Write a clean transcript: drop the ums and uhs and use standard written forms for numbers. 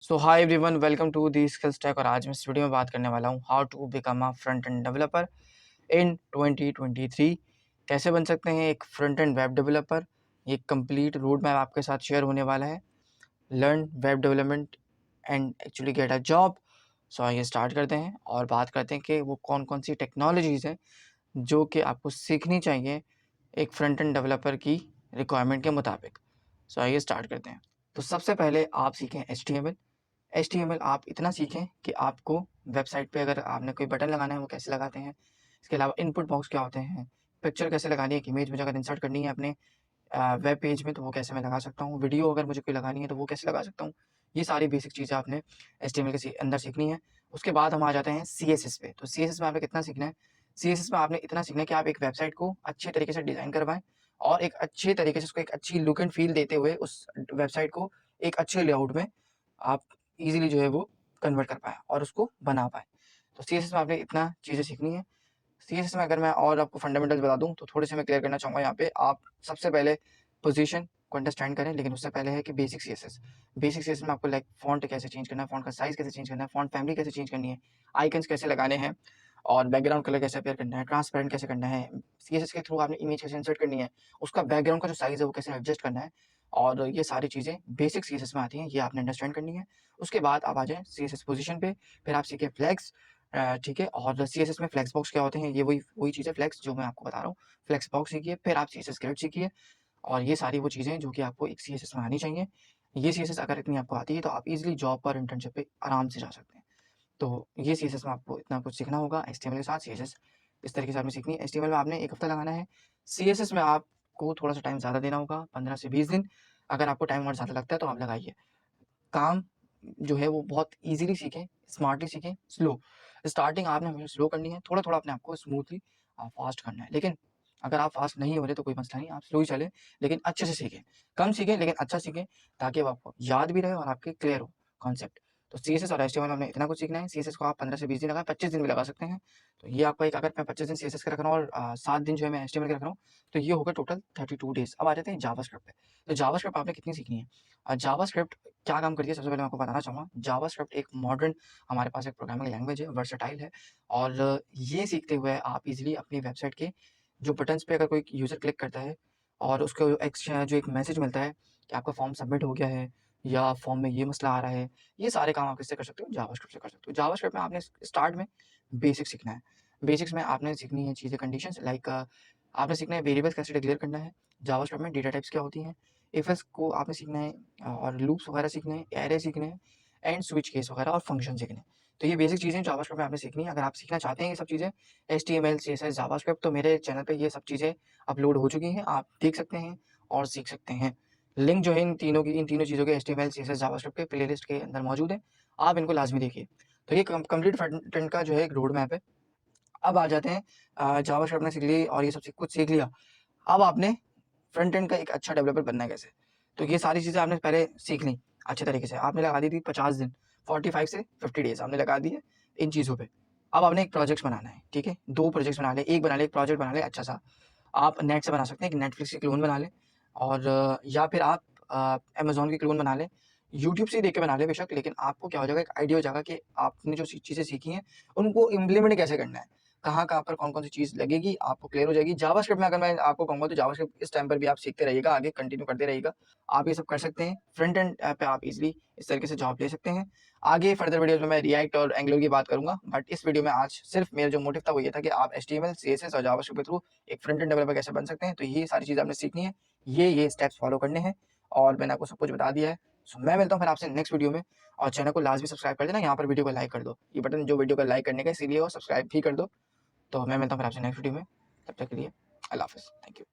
So hi everyone, welcome to the Skills Tech. और आज मैं इस वीडियो में बात करने वाला हूँ how to become a front end developer in 2023। कैसे बन सकते हैं एक फ्रंट एंड वेब डेवलपर। ये कंप्लीट रोड मैप आपके साथ शेयर होने वाला है। Learn web development and actually get a job. So आइए स्टार्ट करते हैं और बात करते हैं कि वो कौन कौन सी टेक्नोलॉजीज़ हैं जो कि आपको सीखनी चाहिए एक फ्रंट एंड डेवलपर की रिक्वायरमेंट के मुताबिक। सो आइए स्टार्ट करते हैं। तो सबसे पहले आप सीखें HTML। आप इतना सीखें कि आपको वेबसाइट पे अगर आपने कोई बटन लगाना है वो कैसे लगाते हैं। इसके अलावा इनपुट बॉक्स क्या होते हैं, पिक्चर कैसे लगानी है, एक इमेज मुझे अगर इंसर्ट करनी है अपने वेब पेज में तो वो कैसे मैं लगा सकता हूँ, वीडियो अगर मुझे कोई लगानी है तो वो कैसे लगा सकता हूँ। ये सारी बेसिक चीज़ें आपने HTML के अंदर सीखनी है। उसके बाद हम आ जाते हैं CSS पे। तो CSS में आपने कितना सीखना है? CSS में आपने इतना सीखना है कि आप एक वेबसाइट को अच्छे तरीके से डिज़ाइन करवाएँ और एक अच्छे तरीके से उसको एक अच्छी लुक एंड फ़ील देते हुए उस वेबसाइट को एक अच्छे लेआउट में आप ईज़िली जो है वो कन्वर्ट कर पाएँ और उसको बना पाएँ। तो CSS में आपने इतना चीज़ें सीखनी है। सीएसएस में अगर मैं और आपको फंडामेंटल्स बता दूँ तो थोड़े से मैं क्लियर करना चाहूँगा यहाँ पे। आप सबसे पहले पोजीशन को अंडरस्टैंड करें, लेकिन उससे पहले है कि बेसिक सीएसएस। बेसिक सीएसएस में आपको लाइक फ़ॉन्ट कैसे चेंज करना है, फ़ॉन्ट का साइज़ कैसे चेंज करना है, फ़ॉन्ट फैमिली कैसे चेंज करनी है, आइकन्स कैसे लगाने हैं और बैकग्राउंड कलर कैसे अपीयर करना है, ट्रांसपेरेंट कैसे करना है, सीएसएस के थ्रू आपने इमेज कैसे इंसर्ट करनी है, उसका बैकग्राउंड का जो साइज़ है वो कैसे एडजस्ट करना है। और ये सारी चीज़ें बेसिक सीएसएस में आती हैं, ये आपने अंडरस्टैंड करनी है। उसके बाद आप आ जाएँ सीएसएस पोजीशन पे, फिर आप सीखें फ्लैग्स। ठीक है। और सीएसएस में फ्लेक्स बॉक्स क्या होते हैं, ये वही वही चीज़ है फ्लेक्स जो मैं आपको बता रहा हूँ। फ्लेक्स बॉक्स सीखिए, फिर आप सीएसएस ग्रिड सीखिए और ये सारी वो चीज़ें जो कि आपको एक सीएसएस में आनी चाहिए। ये सीएसएस अगर इतनी आपको आती है तो आप ईज़िली जॉब पर इंटर्नशिप पे आराम से जा सकते हैं। तो ये सीएसएस में आपको इतना कुछ सीखना होगा। एचटीएमएल के साथ सीएसएस इस तरीके से आपने सीखनी है। एचटीएमएल में आपने 1 हफ्ता लगाना है। सीएसएस में आपको थोड़ा-सा टाइम ज़्यादा देना होगा, 15 से 20 दिन। अगर आपको टाइम और ज़्यादा लगता है तो आप लगाइए। काम जो है वो बहुत ईज़िली सीखें, स्मार्टली सीखें, स्लो। स्टार्टिंग आपने हमेशा स्लो करनी है, थोड़ा-थोड़ा अपने आप को स्मूथली फ़ास्ट करना है। लेकिन अगर आप फ़ास्ट नहीं हो रहे तो कोई मसला नहीं, आप स्लो ही चलें, लेकिन अच्छे से सीखें। कम सीखें लेकिन अच्छा सीखें ताकि वो आपको याद भी रहे और आपके क्लियर हो कॉन्सेप्ट। तो सीएसएस और एचटीएमएल में हमने इतना कुछ सीखना है। सीएसएस को आप 15 से 20 दिन लगाएँ, 25 दिन भी लगा सकते हैं। तो ये आपका एक, अगर मैं 25 दिन सीएसएस का रख रहा हूँ और 7 दिन जो है मैं एचटीएमएल के रख रहा हूँ, तो ये होगा टोटल 32 डेज़। अब आ जाते हैं जावास्क्रिप्ट पे। तो जावास्क्रिप्ट आपने कितनी सीखनी है? जावास्क्रिप्ट क्या काम करती है, सबसे पहले मैं आपको बताना चाहूँगा। जावास्क्रिप्ट एक मॉडर्न हमारे पास एक प्रोग्रामिंग लैंग्वेज है, वर्सेटाइल है और ये सीखते हुए आप इज़िली अपनी वेबसाइट के जो बटन्स पे अगर कोई यूज़र क्लिक करता है और उसको जो एक मैसेज मिलता है कि आपका फॉर्म सबमिट हो गया है या फॉर्म में ये मसला आ रहा है, ये सारे काम आप किससे कर सकते हो? जावास्क्रिप्ट से कर सकते हो। जावास्क्रिप्ट में आपने स्टार्ट में बेसिक सीखना है। बेसिक्स में आपने सीखनी है चीज़ें, कंडीशंस लाइक आपने सीखना है वेरिएबल्स कैसे डिक्लेयर करना है। जावास्क्रिप्ट में डेटा टाइप्स क्या होती हैं, इफ एल्स को आपने सीखना है और लूप्स वगैरह सीखने हैं, एरे सीखने हैं एंड स्विच केस वगैरह और फंक्शन सीखने हैं। तो ये बेसिक चीज़ें जावास्क्रिप्ट में आपने सीखनी है। अगर आप सीखना चाहते हैं ये सब चीज़ें, एचटीएमएल, सीएसएस, जावास्क्रिप्ट, तो मेरे चैनल पे ये सब चीज़ें अपलोड हो चुकी हैं। आप देख सकते हैं और सीख सकते हैं। लिंक जो है इन तीनों चीज़ों के, एचटीएमएल, सीएसएस, जावास्क्रिप्ट के प्लेलिस्ट के अंदर मौजूद है। आप इनको लाज़मी देखिए। तो ये कंप्लीट फ्रंट एंड का जो है एक रोड मैप है। अब आ जाते हैं जावास्क्रिप्ट आपने सीख ली और ये सब कुछ सीख लिया। अब आपने फ्रंट एंड का एक अच्छा डेवलपर बनना है कैसे? तो ये सारी चीज़ें आपने पहले सीख ली अच्छे तरीके से। आपने लगा दी थी 50 दिन, 45 से 50 डेज़ आपने लगा दिए इन चीज़ों पे। अब आपने एक प्रोजेक्ट्स बनाना है, ठीक है? 2 प्रोजेक्ट्स बना लें, 1 बना लें, एक प्रोजेक्ट बना लें अच्छा-सा। आप नेट से बना सकते हैं, एक नेटफ्लिक्स की क्लोन बना लें और या फिर आप अमेज़न की क्लोन बना लें। यूट्यूब से ही देख के बना लें बेशक, लेकिन आपको क्या हो जाएगा, एक आइडिया हो जाएगा कि आपने जो चीज़ें सीखी हैं, उनको इम्प्लीमेंट कैसे करना है। कहाँ-कहाँ पर कौन-कौन सी चीज़ लगेगी, आपको क्लियर हो जाएगी। जावास्क्रिप्ट में अगर मैं आपको कहूँगा तो जावास्क्रिप्ट इस टाइम पर भी आप सीखते रहिएगा, आगे कंटिन्यू करते रहिएगा। आप ये सब कर सकते हैं। फ्रंट एंड पे आप ईज़िली इस तरीके से जॉब ले सकते हैं। आगे फर्दर वीडियोज़ में मैं रिएक्ट और एंगुलर की बात करूँगा, बट इस वीडियो में आज सिर्फ मेरा जो मोटिव था वो ये था कि आप एचटीएमएल, सीएसएस और जावास्क्रिप्ट के थ्रू एक फ्रंट एंड डेवलपर कैसे बन सकते हैं। तो ये सारी चीज़ें आपने सीखनी है। ये स्टेप्स फॉलो करने हैं और मैंने आपको सब कुछ बता दिया है। सो मैं मिलता हूँ फिर आपसे नेक्स्ट वीडियो में और चैनल को लाज़मी सब्सक्राइब कर देना। यहाँ पर वीडियो को लाइक कर दो। ये बटन जो वीडियो को लाइक करने का, इसीलिए हो, सब्सक्राइब भी कर दो। तो मैं मिलता हूँ फिर आपसे नेक्स्ट वीडियो में। तब तक के लिए अल्लाह हाफ़िज़। Thank you.